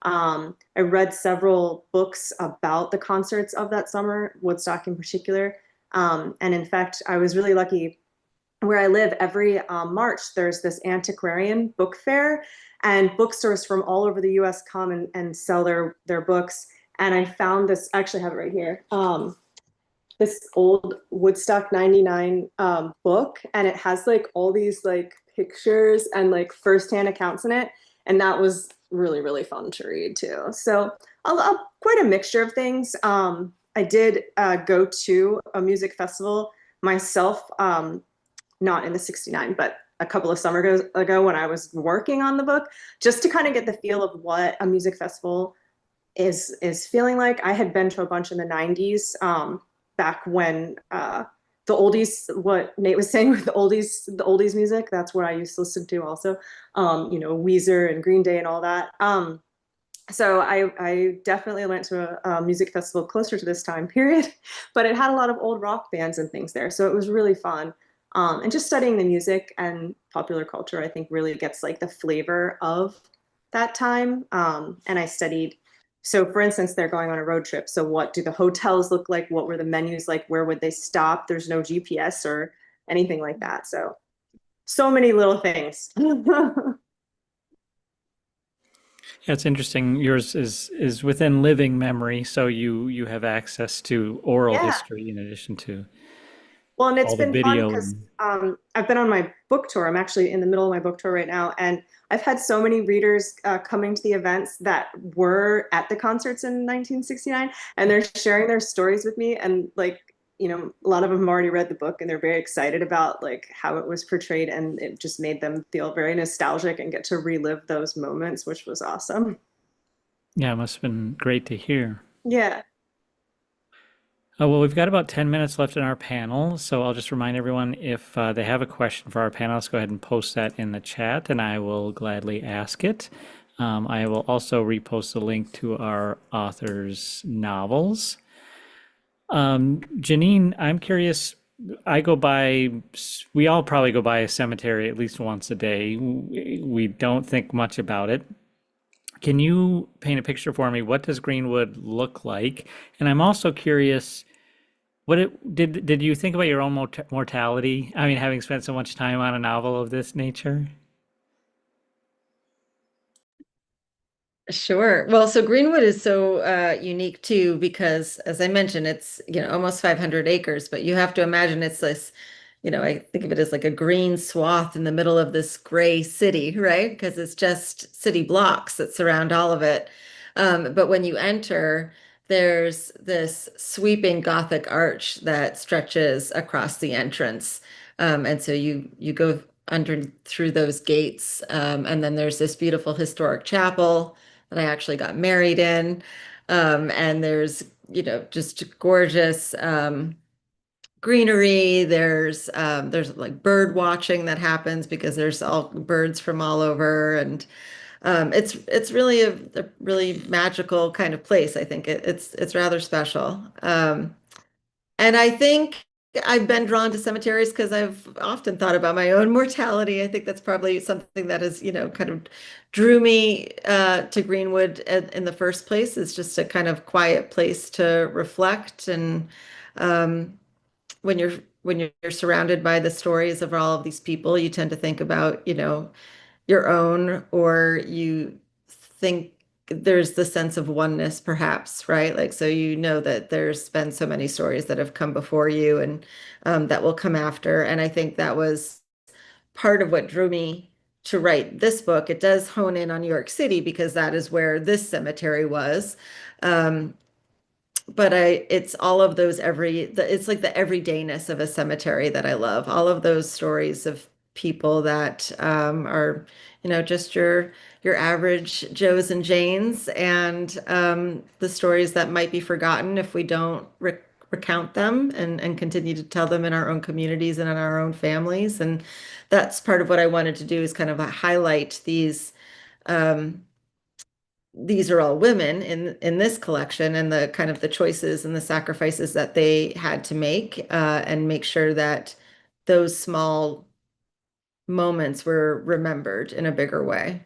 I read several books about the concerts of that summer, Woodstock in particular. And in fact, I was really lucky. Where I live, every March, there's this antiquarian book fair, and bookstores from all over the US come and sell their books. And I found this, I actually have it right here, this old Woodstock 99 book, and it has like all these like pictures and like firsthand accounts in it. And that was really, really fun to read too. So quite a mixture of things. I did go to a music festival myself, not in the 69, but a couple of summers ago when I was working on the book, just to kind of get the feel of what a music festival is feeling like. I had been to a bunch in the 90s, back when the oldies, what Nate was saying with the oldies music, that's what I used to listen to also, Weezer and Green Day and all that. So I definitely went to a music festival closer to this time period, but it had a lot of old rock bands and things there. So it was really fun. And just studying the music and popular culture, I think really gets like the flavor of that time. And I studied, so for instance, they're going on a road trip. So what do the hotels look like? What were the menus like? Where would they stop? There's no GPS or anything like that. So many little things. Yeah, it's interesting. Yours is within living memory, so you have access to oral Yeah. history in addition to Well, and it's all the been fun video. because I've been on my book tour. I'm actually in the middle of my book tour right now, and I've had so many readers coming to the events that were at the concerts in 1969, and they're sharing their stories with me. And like, a lot of them already read the book, and they're very excited about like how it was portrayed, and it just made them feel very nostalgic and get to relive those moments, which was awesome. Yeah, it must have been great to hear. Yeah. Well, we've got about 10 minutes left in our panel, so I'll just remind everyone if they have a question for our panelists, go ahead and post that in the chat, and I will gladly ask it. I will also repost the link to our authors' novels. Jeanine, I'm curious, we all probably go by a cemetery at least once a day. We don't think much about it. Can you paint a picture for me? What does Greenwood look like? And I'm also curious, did you think about your own mortality? I mean, having spent so much time on a novel of this nature? Sure. Well, so Greenwood is so unique too, because as I mentioned, it's almost 500 acres, but you have to imagine it's this I think of it as like a green swath in the middle of this gray city, right? Because it's just city blocks that surround all of it. But when you enter, there's this sweeping Gothic arch that stretches across the entrance. And so you go under through those gates, and then there's this beautiful historic chapel that I actually got married in. And there's, just gorgeous greenery. There's like bird watching that happens because there's all birds from all over, and it's really a really magical kind of place. I think it's rather special. And I think I've been drawn to cemeteries because I've often thought about my own mortality. I think that's probably something that is, kind of drew me to Greenwood in the first place. It's just a kind of quiet place to reflect. And when you're surrounded by the stories of all of these people, you tend to think about, your own, or you think there's the sense of oneness, perhaps, right? Like, so that there's been so many stories that have come before you, and that will come after. And I think that was part of what drew me to write this book. It does hone in on New York City because that is where this cemetery was. But it's all of those it's like the everydayness of a cemetery that I love. All of those stories of people that are, just your average Joes and Janes, and the stories that might be forgotten if we don't recount them and continue to tell them in our own communities and in our own families. And that's part of what I wanted to do, is kind of highlight um, these are all women in this collection, and the kind of the choices and the sacrifices that they had to make, and make sure that those small moments were remembered in a bigger way.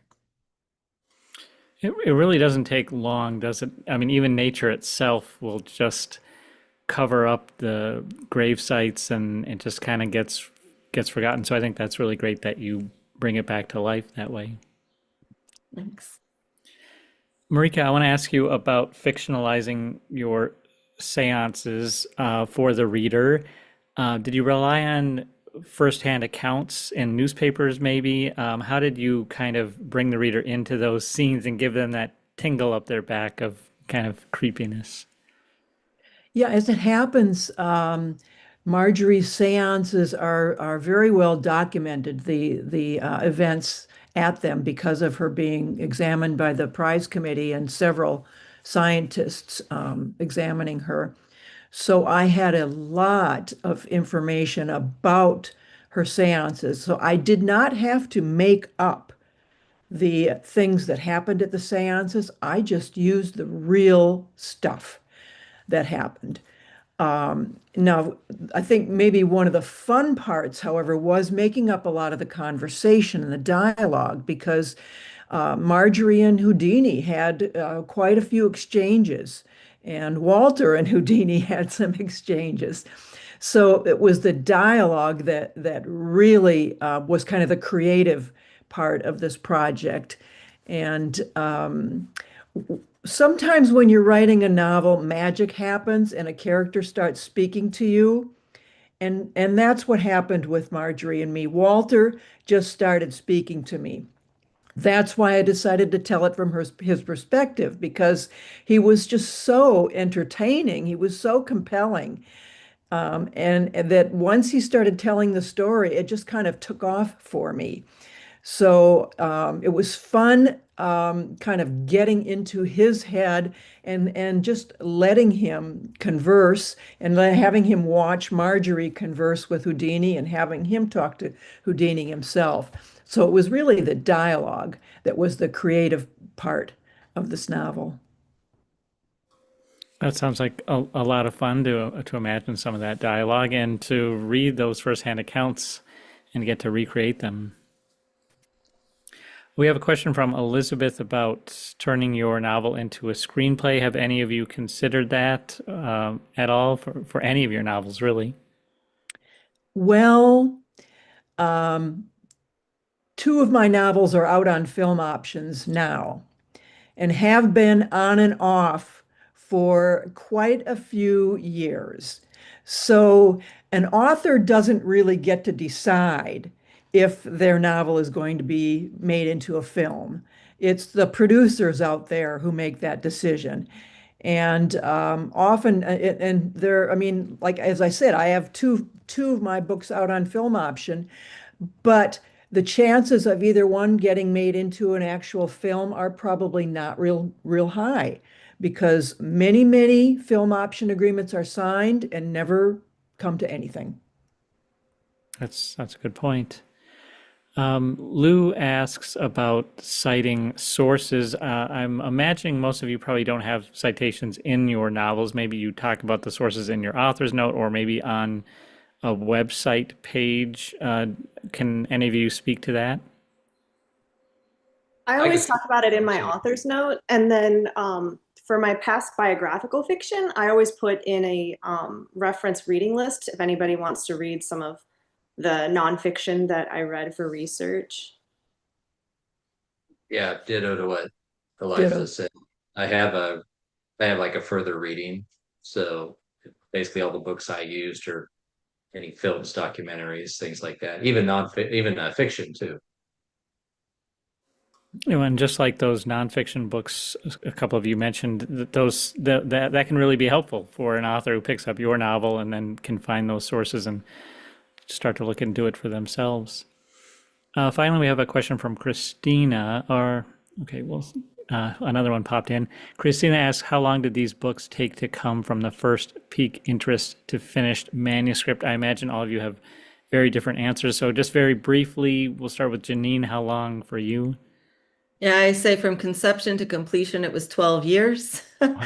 It really doesn't take long, does it? I mean, even nature itself will just cover up the grave sites, and it just kind of gets forgotten. So I think that's really great that you bring it back to life that way. Thanks. Maryka, I want to ask you about fictionalizing your seances for the reader. Did you rely on firsthand accounts in newspapers, maybe? How did you kind of bring the reader into those scenes and give them that tingle up their back of kind of creepiness? Yeah, as it happens, Marjorie's seances are very well documented, the events at them, because of her being examined by the prize committee and several scientists examining her. So I had a lot of information about her seances. So I did not have to make up the things that happened at the seances. I just used the real stuff that happened. Now, I think maybe one of the fun parts, however, was making up a lot of the conversation and the dialogue, because Marjorie and Houdini had quite a few exchanges, and Walter and Houdini had some exchanges. So it was the dialogue that really was kind of the creative part of this project. And sometimes when you're writing a novel, magic happens and a character starts speaking to you. And that's what happened with Marjorie and Me. Walter just started speaking to me. That's why I decided to tell it from his perspective, because he was just so entertaining. He was so compelling. And that once he started telling the story, it just kind of took off for me. So it was fun, kind of getting into his head and just letting him converse, and having him watch Marjorie converse with Houdini and having him talk to Houdini himself. So it was really the dialogue that was the creative part of this novel. That sounds like a lot of fun to imagine some of that dialogue and to read those firsthand accounts and get to recreate them. We have a question from Elizabeth about turning your novel into a screenplay. Have any of you considered that at all for any of your novels, really? Well, two of my novels are out on film options now, and have been on and off for quite a few years. So an author doesn't really get to decide if their novel is going to be made into a film. It's the producers out there who make that decision. And often, and there, I mean, like as I said, I have two of my books out on film option, but the chances of either one getting made into an actual film are probably not real high because many film option agreements are signed and never come to anything. That's a good point. Lou asks about citing sources. I'm imagining most of you probably don't have citations in your novels. Maybe you talk about the sources in your author's note or maybe on a website page. Can any of you speak to that? I always talk about it in my author's note, and then for my past biographical fiction, I always put in a reference reading list if anybody wants to read some of the nonfiction that I read for research. Yeah, ditto to what Eliza Ditto. said. I have like a further reading. So basically all the books I used are any films, documentaries, things like that. Even fiction too. And just like those nonfiction books, a couple of you mentioned, that can really be helpful for an author who picks up your novel and then can find those sources and start to look into it for themselves. Finally, we have a question from Christina. Another one popped in. Christina asks, how long did these books take to come from the first peak interest to finished manuscript? I imagine all of you have very different answers. So just very briefly, we'll start with Jeanine. How long for you? Yeah, I say from conception to completion, it was 12 years. Wow.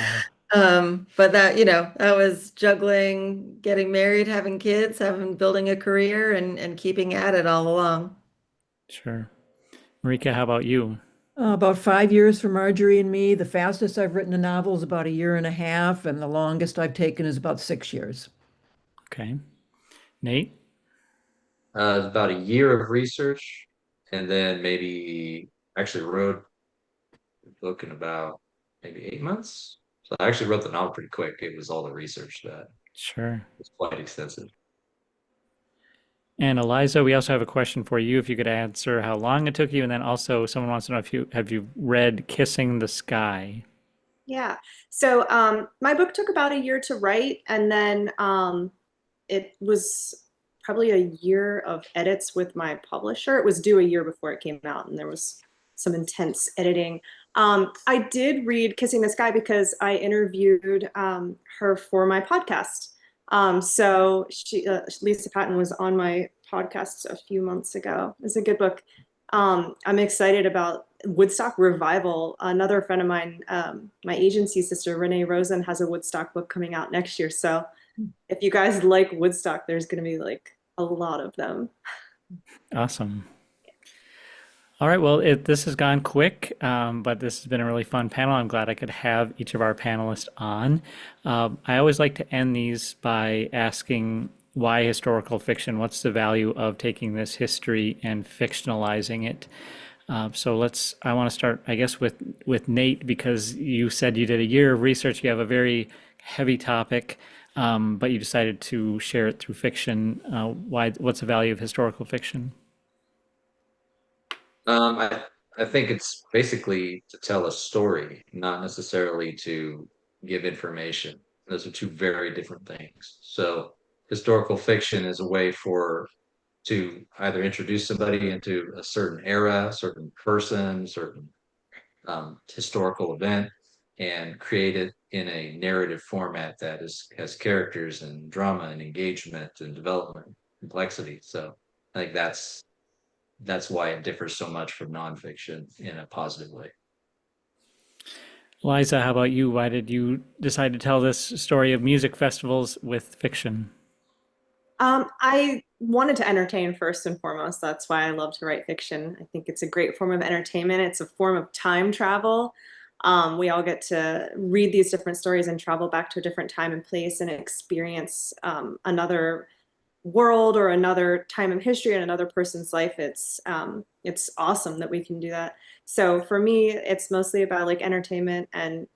But that, I was juggling getting married, having kids, building a career and keeping at it all along. Sure. Maryka, how about you? About 5 years for Marjorie and Me. The fastest I've written a novel is about a year and a half, and the longest I've taken is about 6 years. Okay. Nate? It's about a year of research, and then maybe actually wrote a book in about maybe 8 months. So I actually wrote the novel pretty quick. It was all the research that Sure. was quite extensive. And Eliza, we also have a question for you. If you could answer how long it took you, and then also someone wants to know if you have read Kissing the Sky? Yeah. So my book took about a year to write, and then it was probably a year of edits with my publisher. It was due a year before it came out, and there was some intense editing. I did read Kissing the Sky because I interviewed her for my podcast. So Lisa Patton was on my podcast a few months ago. It's a good book. I'm excited about Woodstock Revival. Another friend of mine, my agency sister, Renee Rosen, has a Woodstock book coming out next year. So if you guys like Woodstock, there's going to be like a lot of them. Awesome. All right, well, this has gone quick, but this has been a really fun panel. I'm glad I could have each of our panelists on. I always like to end these by asking why historical fiction? What's the value of taking this history and fictionalizing it? I want to start, I guess, with Nate, because you said you did a year of research. You have a very heavy topic, but you decided to share it through fiction. What's the value of historical fiction? I think it's basically to tell a story, not necessarily to give information. Those are two very different things. So historical fiction is a way to either introduce somebody into a certain era, a certain person, certain historical event, and create it in a narrative format that has characters and drama and engagement and development, complexity. So I think that's why it differs so much from nonfiction in a positive way. Liza, how about you? Why did you decide to tell this story of music festivals with fiction? I wanted to entertain first and foremost. That's why I love to write fiction. I think it's a great form of entertainment. It's a form of time travel. We all get to read these different stories and travel back to a different time and place and experience another world or another time in history and another person's life. It's awesome that we can do that. So for me, it's mostly about like entertainment and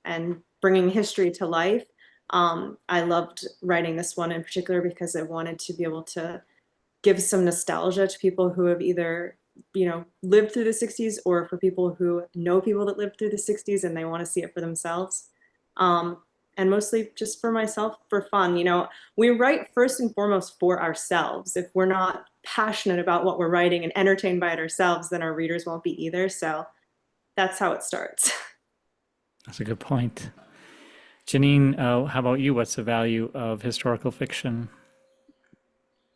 bringing history to life. I loved writing this one in particular because I wanted to be able to give some nostalgia to people who have either, lived through the 60s, or for people who know people that lived through the 60s and they want to see it for themselves. And mostly just for myself, for fun. We write first and foremost for ourselves. If we're not passionate about what we're writing and entertained by it ourselves, then our readers won't be either. So that's how it starts. That's a good point. Jeanine, how about you? What's the value of historical fiction?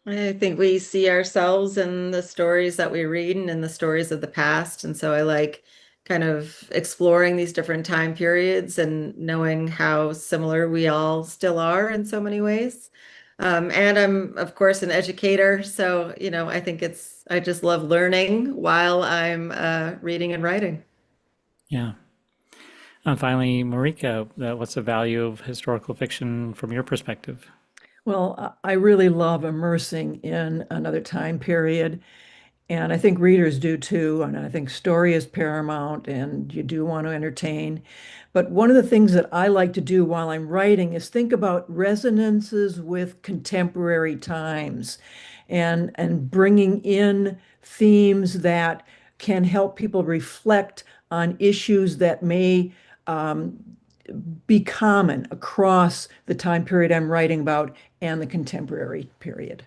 I think we see ourselves in the stories that we read and in the stories of the past. And so I like kind of exploring these different time periods and knowing how similar we all still are in so many ways. And I'm, of course, an educator. So, I think I just love learning while I'm reading and writing. Yeah. And finally, Maryka, what's the value of historical fiction from your perspective? Well, I really love immersing in another time period. And I think readers do too. And I think story is paramount and you do want to entertain. But one of the things that I like to do while I'm writing is think about resonances with contemporary times and bringing in themes that can help people reflect on issues that may be common across the time period I'm writing about and the contemporary period.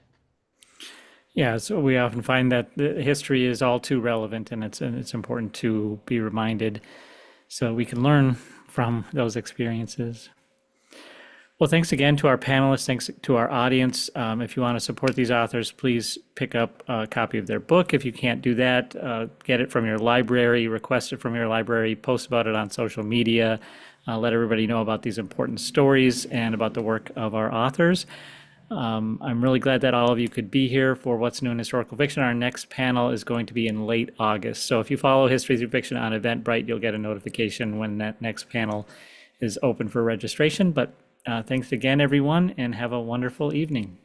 Yeah, so we often find that the history is all too relevant, and it's important to be reminded so we can learn from those experiences. Well, thanks again to our panelists. Thanks to our audience. If you want to support these authors, please pick up a copy of their book. If you can't do that, get it from your library, request it from your library, post about it on social media, let everybody know about these important stories and about the work of our authors. I'm really glad that all of you could be here for What's New in Historical Fiction. Our next panel is going to be in late August. So if you follow History Through Fiction on Eventbrite, you'll get a notification when that next panel is open for registration. But thanks again, everyone, and have a wonderful evening.